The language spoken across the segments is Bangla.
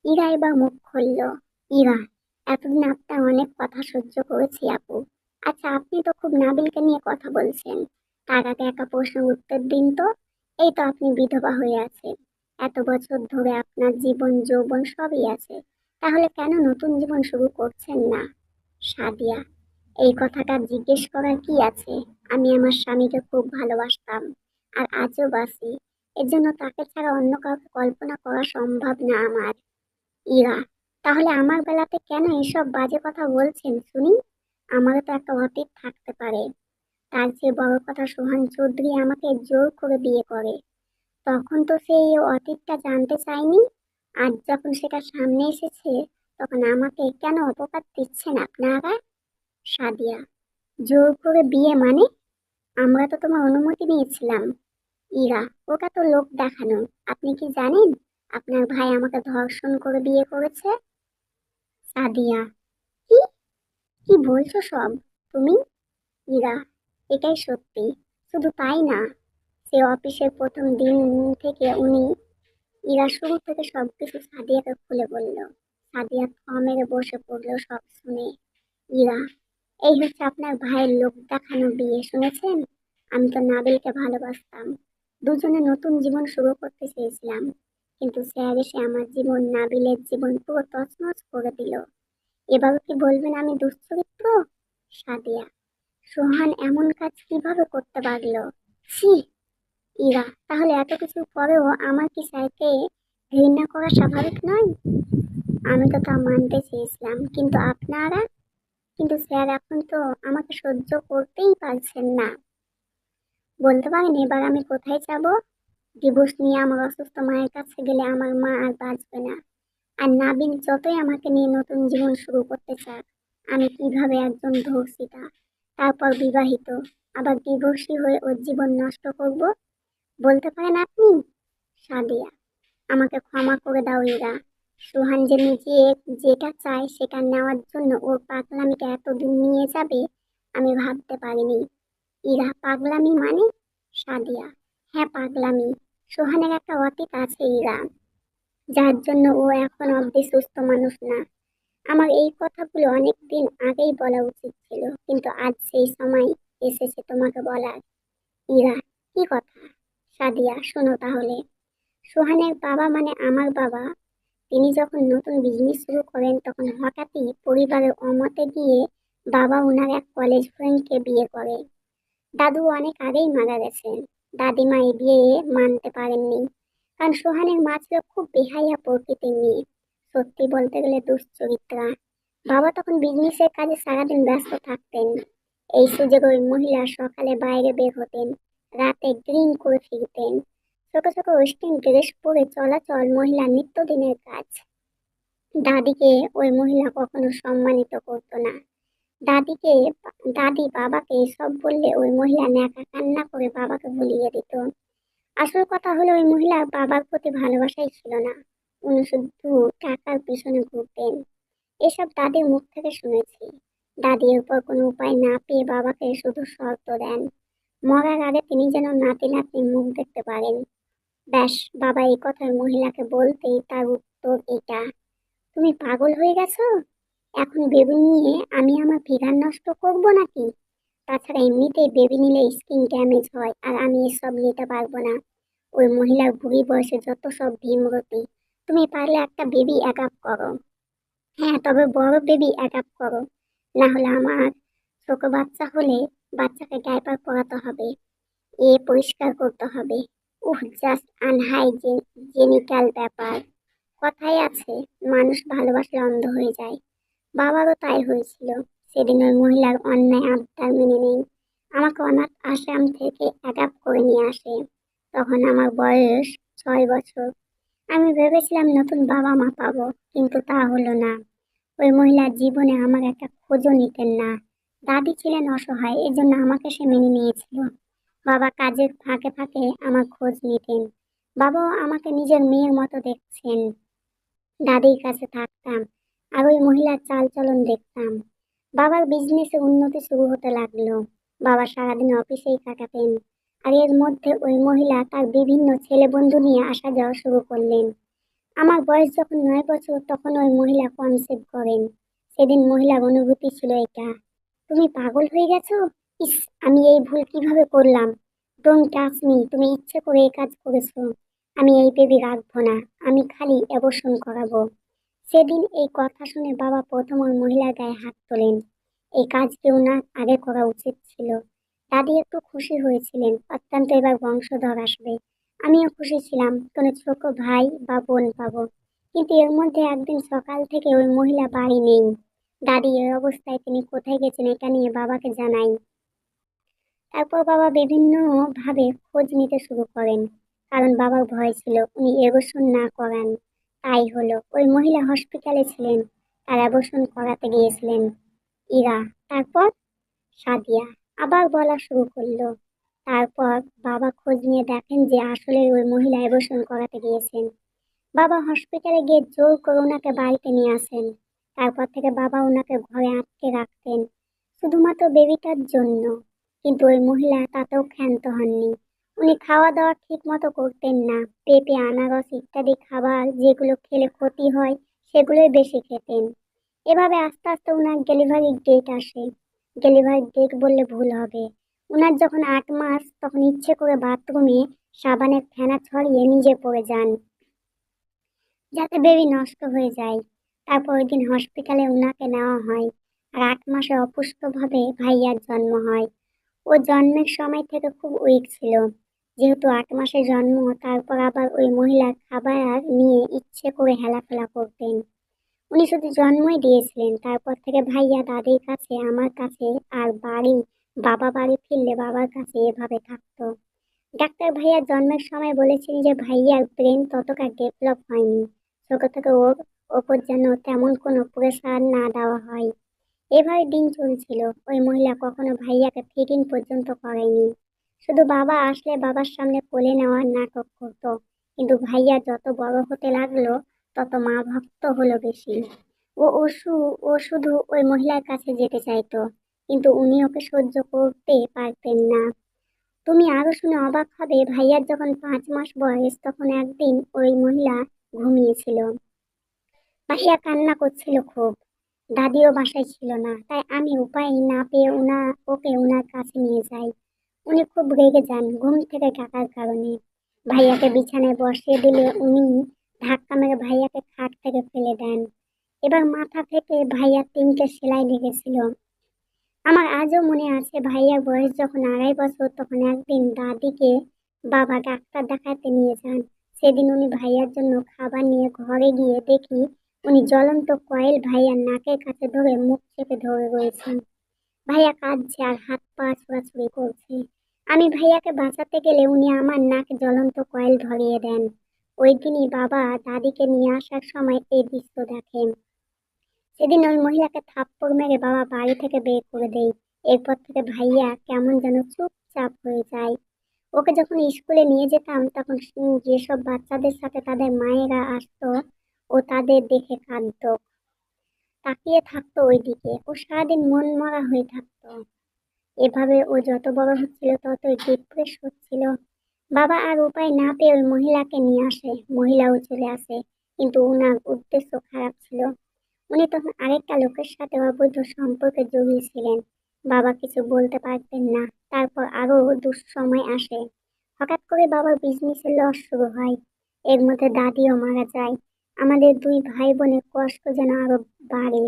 ইরা এবার মুখ খুলল। ইরা, এতদিন আপনার অনেক কথা সহ্য করেছি আপু। আচ্ছা, আপনি তো খুব নাবিলকে নিয়ে কথা বলছেন। তার আগে একটা প্রশ্নের উত্তর দিন তো। এই তো আপনি বিধবা হয়ে আছেন, এত বছর ধরে আপনার জীবন যৌবন সবই আছে, তাহলে কেন নতুন জীবন শুরু করছেন না? সাদিয়া, এই কথাটা জিজ্ঞেস করার কি আছে? আমি আমার স্বামীকে খুব ভালোবাসতাম, আর আজও বাসি। এর জন্য তাকে ছাড়া অন্য কাউকে কল্পনা করা সম্ভব না আমার। ইরা, তাহলে আমার বেলাতে কেন এসব বাজে কথা বলছেন শুনি? আমারও তো একটা অতীত থাকতে পারে। তার চেয়ে বড় কথা, সোহান চৌধুরী আমাকে জোর করে বিয়ে করে। তখন তো সে এই অতীতটা জানতে চায়নি। আজ যখন সেটা সামনে এসেছে, তখন আমাকে কেন অপবাদ দিচ্ছেন আপনারা? সাদিয়া, জোর করে বিয়ে মানে? আমরা তো তোমার অনুমতি নিয়েছিলাম। ইরা, ওটা তো লোক দেখানো। আপনি কি জানেন আপনার ভাই আমাকে ধর্ষণ করে বিয়ে করেছে? সাদিয়া, কি কি বলছো সব তুমি? ইরা, এটাই সত্যি। শুধু তাই না, সে অফিসের প্রথম দিন থেকে উনি। ইরা শুরু থেকে সবকিছু সাদিয়াকে খুলে বলল। সাদিয়া থ মেরে বসে পড়লো সব শুনে। ইরা, এই হচ্ছে আপনার ভাইয়ের লোক দেখানো বিয়ে, শুনেছেন? আমি তো নাবিলকে ভালোবাসতাম, দুজনে নতুন জীবন শুরু করতে চেয়েছিলাম, কিন্তু স্যার এসে আমার জীবন, নাবিলের জীবন পুরো তছনছ করে দিল। এবারও কি বলবেন আমি দুশ্চরিত্র? সাদিয়া, সোহান এমন কাজ কিভাবে করতে পারলো? ছি! ইরা, তাহলে এত কিছুর পরেও আমার কি স্যারকে ঘৃণা করা স্বাভাবিক নয়? আমি তো তা মানতে চেয়েছিলাম, কিন্তু আপনারা। কিন্তু স্যার এখন তো আমাকে সহ্য করতেই পারছেন না। বলতে পারেন এবার আমি কোথায় যাব? ডিভোর্স নিয়ে আমার অসুস্থ মায়ের কাছে গেলে আমার মা আর বাঁচবে না। আর নাবিল যতই আমাকে নিয়ে নতুন জীবন শুরু করতে চাক, আমি কিভাবে একজন ধর্ষিতা, তারপর বিবাহিত, আবার ডিভোর্সি হয়ে ওর জীবন নষ্ট করব? বলতে পারেন আপনি? সাদিয়া, আমাকে ক্ষমা করে দাও ইরা। সোহান যে নিজে যেটা চায় সেটা নেওয়ার জন্য ওর পাগলামিকে এতদূর নিয়ে যাবে আমি ভাবতে পারিনি। ইরা, পাগলামি মানে? সাদিয়া, হ্যাঁ পাগলামি। সোহানের একটা অতীত আছে ইরা, যার জন্য ও এখন অব্দি সুস্থ মানুষ না। আমার এই কথাগুলো অনেক দিন আগেই বলা উচিত ছিল, কিন্তু আজ সেই সময় এসেছে তোমাকে বলার। ইরা, কি কথা? সাদিয়া, শোনো তাহলে। সোহানের বাবা মানে আমার বাবা, তিনি যখন নতুন বিজনেস শুরু করেন তখন হঠাৎই পরিবারের অমতে গিয়ে বাবা ওনার এক কলেজ ফ্রেন্ডকে বিয়ে করে। দাদু অনেক আগেই মারা গেছেন। দাদিমা এই বিয়ে মানতে পারেননি, কারণ সোহানের মা ছিল খুব বেহাইয়া প্রকৃতির মেয়ে, সত্যি বলতে গেলে দুশ্চরিত্রা। বাবা তখন বিজনেসের কাজে সারাদিন ব্যস্ত থাকতেন। এই সুযোগে ওই মহিলা সকালে বাইরে বের হতেন, রাতে ড্রিঙ্ক করে ফিরতেন। ছোট ছোট ওয়েস্টার্ন ড্রেস পরে চলাচল মহিলার নিত্যদিনের কাজ। দাদিকে ওই মহিলা কখনো সম্মানিত করতো না। দাদিকে দাদি বাবাকে এসব বললে ওই মহিলা ন্যাকা কান্না করে বাবাকে ভুলিয়ে দিত। আসল কথা হলো ওই মহিলার বাবার প্রতি ভালোবাসাই ছিল না, উনি শুধু টাকার পিছনে ঘুরতেন। এসব দাদির মুখ থেকে শুনেছি। দাদি এরপর কোনো উপায় না পেয়ে বাবাকে শুধু শর্ত দেন, মরার আগে তিনি যেন নাতি নাতনির মুখ দেখতে পারেন। ব্যাস, বাবা এই কথা ওই মহিলাকে বলতেই তার উত্তর এটা, তুমি পাগল হয়ে গেছো? এখন বেবি নিয়ে আমি আমার ফিগার নষ্ট করব নাকি? তাছাড়া এমনিতেই বেবি নিলে স্কিন ড্যামেজ হয়, আর আমি এসব নিতে পারবো না। ওই মহিলার বুড়ি বয়সে যত সব ভীমরতি। তুমি পারলে একটা বেবি অ্যাডাপ্ট করো। হ্যাঁ, তবে বড় বেবি অ্যাডাপ্ট করো। না হলে আমার ছোট বাচ্চা হলে বাচ্চাকে ডাইপার পরাতে হবে, এ পরিষ্কার করতে হবে। জাস্ট আনহাইজেনিক্যাল ব্যাপার। কথায় আছে, মানুষ ভালোবাসলে অন্ধ হয়ে যায়। বাবারও তাই হয়েছিল। সেদিন ওই মহিলার অন্যায় আবদার মেনে নেই, আমাকে অনাথ আশ্রম থেকে অ্যাডাপ্ট করে নিয়ে আসে। তখন আমার বয়স 6 বছর। আমি ভেবেছিলাম নতুন বাবা মা পাবো, কিন্তু তা হলো না। ওই মহিলার জীবনে আমার একটা খোঁজও নিতেন না। দাদি ছিলেন অসহায়, এজন্য আমাকে সে মেনে নিয়েছিল। বাবা কাজের ফাঁকে ফাঁকে আমার খোঁজ নিতেন। বাবাও আমাকে নিজের মেয়ের মতো দেখছেন। দাদির কাছে থাকতাম, আর ওই মহিলার চালচলন দেখতাম। বাবার বিজনেসে উন্নতি শুরু হতে লাগলো। বাবা সারাদিন অফিসেই কাটাতেন, আর এর মধ্যে ওই মহিলা তার বিভিন্ন ছেলে বন্ধু নিয়ে আসা যাওয়া শুরু করলেন। আমার বয়স যখন 9 বছর তখন ওই মহিলা কনসেপ্ট করেন। সেদিন মহিলার অনুভূতি ছিল এটা, তুমি পাগল হয়ে গেছো। ইস, আমি এই ভুল কিভাবে করলাম। ডোন্ট টাচ মি, তুমি ইচ্ছে করে এই কাজ করেছো। আমি এই বেবি রাখবো না, আমি খালি অ্যাবর্শন করাবো। সেদিন এই কথা শুনে বাবা প্রথম ওই মহিলার গায়ে হাত তোলেন। এই কাজ কেউ না আগে করা উচিত ছিল। দাদি একটু খুশি হয়েছিলেন, অত্যন্ত এবার বংশধর আসবে। আমিও খুশি ছিলাম, কোনো ছোট ভাই বা বোন পাবো। কিন্তু এর মধ্যে একদিন সকাল থেকে ওই মহিলা বাড়ি নেই। দাদি এই অবস্থায় তিনি কোথায় গেছেন এটা নিয়ে বাবাকে জানাই। তারপর বাবা বিভিন্ন ভাবে খোঁজ নিতে শুরু করেন, কারণ বাবার ভয় ছিল উনি অ্যাবর্শন না করান। তাই হলো, ওই মহিলা হসপিটালে ছিলেন, তার অ্যাবর্শন করাতে গিয়েছিলেন ইরা। তারপর সাদিয়া আবার বলা শুরু করলো। তারপর বাবা খোঁজ নিয়ে দেখেন যে আসলে ওই মহিলা অ্যাবর্শন করাতে গিয়েছেন। বাবা হসপিটালে গিয়ে জোর করে ওনাকে বাড়িতে নিয়ে আসেন। তারপর থেকে বাবা ওনাকে ঘরে আটকে রাখতেন, শুধুমাত্র বেবিটার জন্য। কিন্তু ওই মহিলা তাতেও ক্ষান্ত হননি। উনি খাওয়া দাওয়া ঠিক মতো করতেন না, পেঁপে আনারস ইত্যাদি খাবার যেগুলো খেলে ক্ষতি হয় সেগুলোই বেশি খেতেন। এভাবে আস্তে আস্তে ওনার ডেলিভারির ডেট আসে। ডেলিভারির ডেট বললে ভুল হবে, ওনার যখন 8 মাস তখন ইচ্ছে করে বাথরুমে সাবানের ফেনা ছড়িয়ে নিজে পড়ে যান, যাতে বেবি নষ্ট হয়ে যায়। তারপর ওই দিন হসপিটালে ওনাকে নেওয়া হয়। আর 8 মাসে অপুষ্টভাবে ভাইয়ার জন্ম হয়। ও জন্মের সময় থেকে খুব উইক ছিল, যেহেতু 8 মাসে জন্ম। তারপর আবার ওই মহিলার খাবার নিয়ে ইচ্ছে করে হেলাফেলা করতেন। উনি শুধু জন্মই দিয়েছিলেন, তারপর থেকে ভাইয়া দাদির কাছে, আমার কাছে, আর বাবা বাড়ি ফিরলে বাবার কাছে এভাবে থাকতো। ডাক্তার ভাইয়ার জন্মের সময় বলেছেন যে ভাইয়ার ব্রেন ততটা ডেভেলপ হয়নি, ছোট থেকে ওর ওপর যেন তেমন কোনো প্রেসার না দেওয়া হয়। এভাবে দিন চলছিল। ওই মহিলা কখনো ভাইয়াকে ফিটিং পর্যন্ত করেনি, শুধু বাবা আসলে বাবার সামনে কোলে নেওয়ার নাটক করতো। কিন্তু ভাইয়া যত বড় হতে লাগলো তত মা ভক্ত হলো বেশি। ও ও শু- ও শুধু ওই মহিলার কাছে যেতে চাইতো, কিন্তু উনি ওকে সহ্য করতে পারতেন না। তুমি আরো শুনে অবাক হবে, ভাইয়ার যখন 5 মাস বয়স তখন একদিন ওই মহিলা ঘুমিয়েছিল। ভাইয়া কান্না করছিল খুব, দাদিও বাসায় ছিল না, তাই আমি উপায় না পেয়ে ওকে ওনার কাছে নিয়ে যাই। উনি খুব রেগে যান ঘুম থেকে ডাকার কারণে। ভাইয়াকে বিছানায় বসিয়ে দিলে উনি ধাক্কা মেরে ভাইয়াকে খাট থেকে ফেলে দেন। এবার মাথা থেকে ভাইয়ার 3টে সেলাই লেগেছিল। আমার আজও মনে আছে, ভাইয়ার বয়স যখন 2.5 বছর তখন একদিন দাদিকে বাবা ডাক্তার দেখাতে নিয়ে যান। সেদিন উনি ভাইয়ার জন্য খাবার নিয়ে ঘরে গিয়ে দেখি উনি জ্বলন্ত কয়েল ভাইয়ার নাকের কাছে ধরে মুখ চেপে ধরে রয়েছেন। ভাইয়া কাঁদছে আর হাত পা ছোড়াছুড়ি করছে। আমি ভাইয়াকে বাঁচাতে গেলে উনি আমার নাকে জ্বলন্ত কয়েল ধরিয়ে দেন। ওই দিনই বাবা দাদিকে নিয়ে আসার সময় এই দৃশ্য দেখেন। সেদিন ওই মহিলাকে থাপ্পড় মেরে বাবা বাড়ি থেকে বের করে দেয়। এরপর থেকে ভাইয়া কেমন যেন চুপচাপ হয়ে যায়। ওকে যখন স্কুলে নিয়ে যেতাম তখন যেসব বাচ্চাদের সাথে তাদের মায়েরা আসতো, ও তাদের দেখে কাঁদতো, তাকিয়ে থাকতো ওইদিকে। ও সারাদিন মন মরা হয়ে থাকতো। এভাবে ও যত বড় হচ্ছিল ততই ডিপ্রেস হচ্ছিল। বাবা আর উপায় না পেয়ে ওই মহিলাকে নিয়ে আসে, মহিলাও চলে আসে। কিন্তু উনার উদ্দেশ্য খারাপ ছিল। উনি তখন আরেকটা লোকের সাথে অবৈধ সম্পর্কে জড়িয়েছিলেন। বাবা কিছু বলতে পারতেন না। তারপর আরো দুঃসময় আসে। হঠাৎ করে বাবার বিজনেসের লস শুরু হয়। এর মধ্যে দাদিও মারা যায়। আমাদের 2 ভাই বোনের কষ্ট যেন আরো বাড়ে।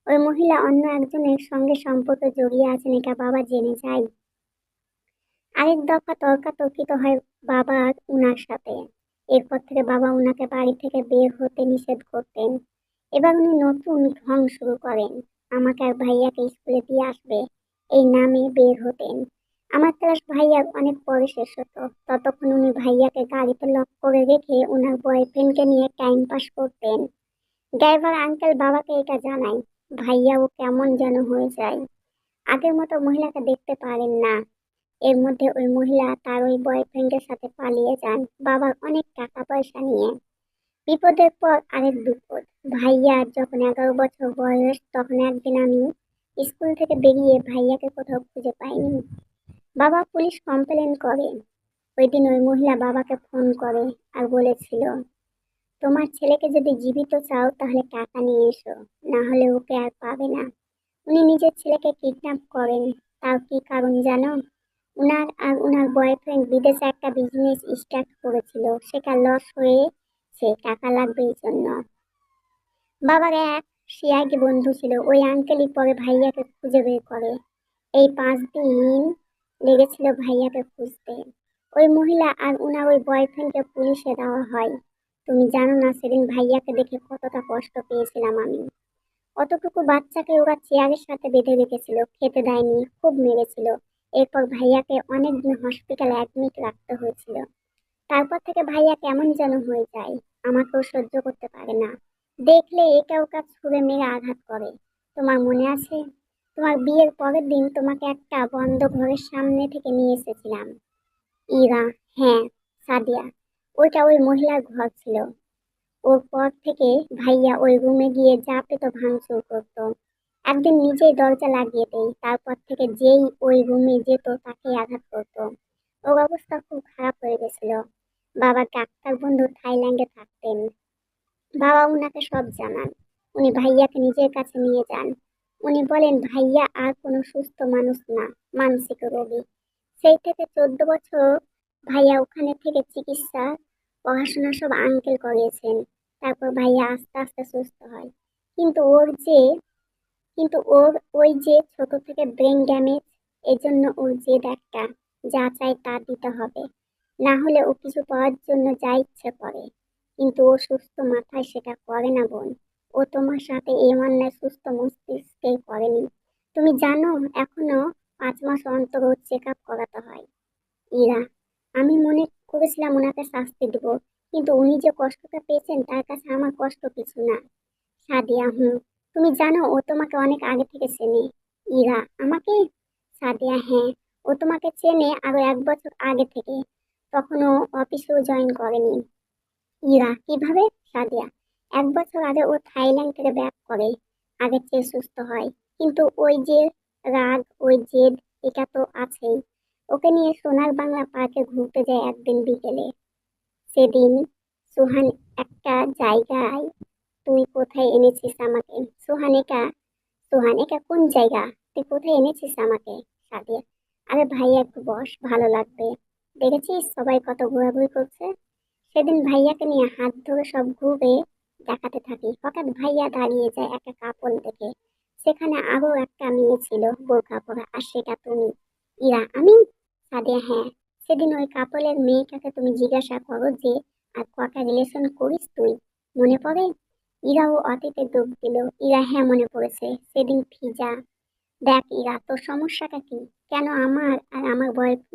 ওই মহিলা অন্য একজনের সঙ্গে সম্পর্কে জড়িয়ে আছেন এটা বাবা জেনে যায়। আরেক দফা তর্কাতর্কিত হয় বাবার উনার সাথে। এরপর থেকে বাবা উনাকে বাড়ি থেকে বের হতে নিষেধ করতেন। এবার উনি নতুন ঢং শুরু করেন, আমাকে আর ভাইয়াকে স্কুলে দিয়ে আসবে এই নামে বের হতেন। আমার ক্লাস ভাইয়ার অনেক পরে শেষ হতো, ততক্ষণ উনি ভাইয়াকে গাড়িতে লক করে রেখে ওনার বয়ফ্রেন্ডকে নিয়ে টাইম পাস করতেন। ড্রাইভার আঙ্কেল বাবাকে এটা জানায়। ভাইয়াও কেমন যেন হয়ে যায়, আগের মতো মহিলাকে দেখতে পারেন না। এর মধ্যে ওই মহিলা তার ওই বয়ফ্রেন্ডের সাথে পালিয়ে যান বাবার অনেক টাকা পয়সা নিয়ে। বিপদের পর আরেক বিপদ। ভাইয়ার যখন 11 বছর বয়স তখন একদিন আমি স্কুল থেকে বেরিয়ে ভাইয়াকে কোথাও খুঁজে পাইনি। বাবা পুলিশ কমপ্লেন করে। ওই দিন ওই মহিলা বাবাকে ফোন করে আর বলেছিল, তোমার ছেলেকে যদি জীবিত চাও তাহলে টাকা নিয়ে এসো, না হলে ওকে আর পাবে না। উনি নিজের ছেলেকে কিডন্যাপ করেন। তাও কি কারণ জানো? উনার আর উনার বয়ফ্রেন্ড বিদেশে একটা বিজনেস স্টার্ট করেছিল, সেটা লস হয়েছে, টাকা লাগবে এই জন্য। বাবার এক সিআইডি বন্ধু ছিল, ওই আঙ্কেলই পরে ভাইয়াকে খুঁজে বের করে। এই 5 দিন লেগেছিল ভাইয়াকে খুঁজতে। ওই মহিলা আর উনার ওই বয়ফ্রেন্ডকে পুলিশে দেওয়া হয়। তুমি জানো না সেদিন ভাইয়াকে দেখে কতটা কষ্ট পেয়েছিলাম আমি। অতটুকু বাচ্চাকে ওরা চেয়ারের সাথে বেঁধে রেখেছিল, খেতে দেয়নি, খুব মেরেছিল। এরপর ভাইয়াকে অনেকদিন হসপিটালে অ্যাডমিট রাখতে হয়েছিল। তারপর থেকে ভাইয়া কেমন যেন হয়ে যায়, আমাকেও সহ্য করতে পারে না। দেখলে এটা ওটা ছুঁড়ে মেরে আঘাত করে। তোমার মনে আছে? তোমার বিয়ের পরের দিন তোমাকে একটা বন্ধ ঘরের সামনে থেকে নিয়ে এসেছিলাম। ইরা, হ্যাঁ, সাদিয়া, ওইটা ওই মহিলার ঘর ছিল। ওর পর থেকে ভাইয়া ওই রুমে গিয়ে যা পেত ভাঙচুর করতো। একদিন নিজেই দরজা লাগিয়ে দেয়, তারপর থেকে যেই ওই রুমে যেত তাকে আঘাত করতো। ওর অবস্থা খুব খারাপ হয়ে গেছিল। বাবা ডাক্তার বন্ধু থাইল্যান্ডে থাকতেন। বাবা উনাকে সব জানান। উনি ভাইয়াকে নিজের কাছে নিয়ে যান। উনি বলেন ভাইয়া আর কোনো সুস্থ মানুষ না, মানসিক রোগী। সেই থেকে 14 বছর ভাইয়া ওখানে থেকে চিকিৎসা, পড়াশোনা সব আঙ্কেল করিয়েছেন। তারপর ভাইয়া আস্তে আস্তে সুস্থ হয়। কিন্তু ওর যে কিন্তু ওর ওই যে ছোট থেকে ব্রেন ড্যামেজ, এজন্য ওর জেদ একটা, যা চাই তা দিতে হবে, না হলে ও কিছু পাওয়ার জন্য যা ইচ্ছে করে। কিন্তু ও সুস্থ মাথায় সেটা করে না বোন। ও তোমার সাথে এই অন্যায় সুস্থ মস্তিষ্কে করেনি। তুমি জানো, এখনো 5 মাস অন্তর ওর চেক আপ করাতে হয়। ইরা, আমি মনে করেছিলাম ওনাকে শাস্তি দেব, কিন্তু উনি যে কষ্টটা পেয়েছেন তার কাছে আমার কষ্ট কিছু না। সাদিয়া, হুম, তুমি জানো ও তোমাকে অনেক আগে থেকে চেনে। ইরা, আমাকে? সাদিয়া, হ্যাঁ, ও তোমাকে চেনে আরো 1 বছর আগে থেকে। তখন ও অফিসেও জয়েন করেনি। ইরা, কিভাবে? সাদিয়া, 1 বছর আগে ও থাইল্যান্ড থেকে ব্যাক করে, আগের চেয়ে সুস্থ হয়। কিন্তু ওই যে রাগ, ওই জেদ, এটা তো আছেই। ওকে নিয়ে সোনার বাংলা পার্কে ঘুরতে যায় একদিন বিকেলে। সেদিন সুহান একটা জায়গায়, তুই কোথায় এনেছিস আমাকে? সোহানিকা, সোহানিকা কোন জায়গা? তুই কোথায় এনেছিস আমাকে? সাদিয়া, আরে ভাইয়া একটু বস, ভালো লাগবে। দেখেছিস সবাই কত ঘোরাঘুরি করছে। সেদিন ভাইয়াকে নিয়ে হাত ধরে সব ঘুরে দেখাতে থাকি, হঠাৎ ভাইয়া দাঁড়িয়ে যায় একটা কাপড় দেখে। সেখানে আরো একটা মেয়ে ছিল বোরকা পরা, আর সেটা তুমি। ইরা, আমি? সাদিয়া, হ্যাঁ। সেদিন ওই কাপড়ের মেয়েটাকে তুমি জিজ্ঞাসা করো যে আর কটা রিলেশন করিস তুই, মনে পড়ে? ইরাও অতীতে ডুব দিল। ইরা, হ্যাঁ মনে পড়েছে, সেদিন ফিজা। দেখ ইরা, তোর সমস্যাটা কি? কেন আমার আর আমার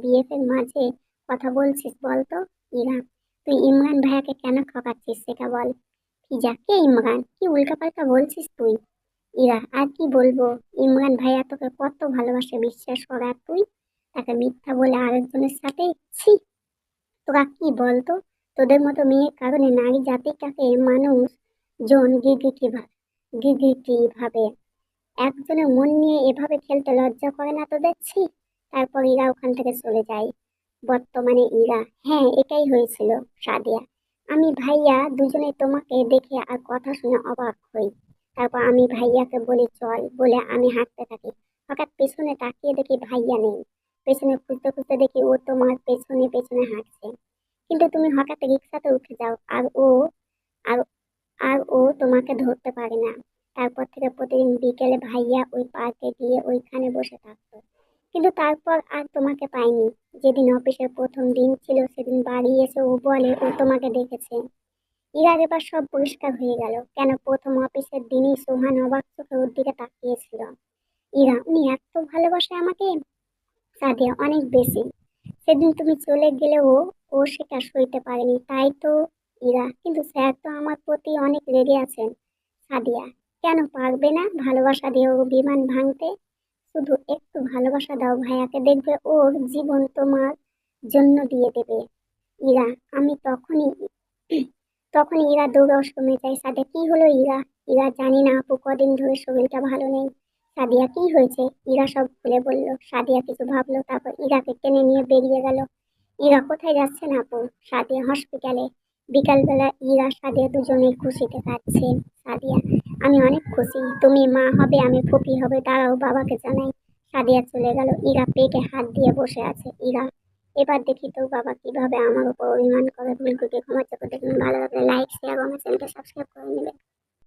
বিএফের মাঝে কথা বলছিস বলতো? ইরা, তুই ইমরান ভাইয়াকে কেন ঠকাচ্ছিস সেটা বল। ফিজা, কে ইমরান? কি উল্টাপাল্টা বলছিস তুই? ইরা, আর কি বলবো, ইমরান ভাইয়া তোকে কত ভালোবাসে, বিশ্বাস কর, আর তুই তাকে মিথ্যা বলে আরেকজনের সাথে। ছি, তোরা কি বলতো, তোদের মতো মেয়ের কারণে নারী জাতিটাকে মানুষ জন গিরগিটি ভাবে। একজনের মন নিয়ে এভাবে খেলতে লজ্জা করে না তোদের? ছি। তারপর ইরা ওখান থেকে চলে যায়। বর্তমানে ইরা, হ্যাঁ এটাই হয়েছিল সাদিয়া। আমি ভাইয়া দুজনে তোমাকে দেখে আর কথা শুনে অবাক হই। তারপর আমি ভাইয়াকে বলি চল, বলে আমি হাঁটতে থাকি। হঠাৎ পেছনে তাকিয়ে দেখি ভাইয়া নেই। পেছনে খুঁজতে খুঁজতে দেখি ও তোমার পেছনে পেছনে হাঁটছে। কিন্তু তুমি হঠাৎ রিক্সাতে উঠে যাও, আর আর ও তোমাকে ধরতে পারে না। তারপর থেকে প্রতিদিন বিকেলে ভাইয়া ওই পার্কে গিয়ে ওইখানে বসে থাকতো। কিন্তু তারপর আর তোমাকে পাইনি। যেদিন অফিসের প্রথম দিন ছিল সেদিন বাড়ি এসে ও বলে ও তোমাকে দেখেছে। ইরার এবার সব পরিষ্কার হয়ে গেল, কেন প্রথম অফিসের দিনই সোহান অবাক চোখে ওর দিকে তাকিয়েছিল। ইরা, উনি এত ভালোবাসে আমাকে? সাদিয়া, অনেক বেশি। সেদিন তুমি চলে গেলেও ও সেটা সইতে পারেনি, তাই তো। ইরা, কিন্তু স্যার তো আমার প্রতি অনেক রেগে আছেন। সাদিয়া, কেন পারবে না ভালোবাসা দিয়ে ও বিমান ভাঙতে? শুধু একটু ভালোবাসা দাও ভাইয়াকে, দেখবে ওর জীবন তোমার জন্য দিয়ে দেবে। ইরা, আমি তখনই ইরা দৌড়াও শুনে যায়। সাদিয়া, কি হলো ইরা? ইরা, জানি না আপু, কদিন ধরে শরীরটা ভালো নেই। সাদিয়া, কি হয়েছে? ইরা সব খুলে বলল। সাদিয়া কিছু ভাবলো, তারপর ইরাকে টেনে নিয়ে বেরিয়ে গেল। ইরা, কোথায় যাচ্ছেন আপু? সাদিয়া, হসপিটালে। বিকালবেলা ইরা সাদিয়া দুজনেই খুশিতে কাটছে। সাদিয়া, আমি অনেক খুশি, তুমি মা হবে আমি ফুপি হবে, তারাও বাবাকে জানাই। সাদিয়া চলে গেল, ইরা পেটে হাত দিয়ে বসে আছে। ইরা, এবার দেখি তো বাবা কিভাবে আমার উপর অভিমান করে। ভুল ত্রুটি ক্ষমা করে দেখুন, ভালো লাগলে লাইক শেয়ার এবং চ্যানেলটা সাবস্ক্রাইব করে নেবেন।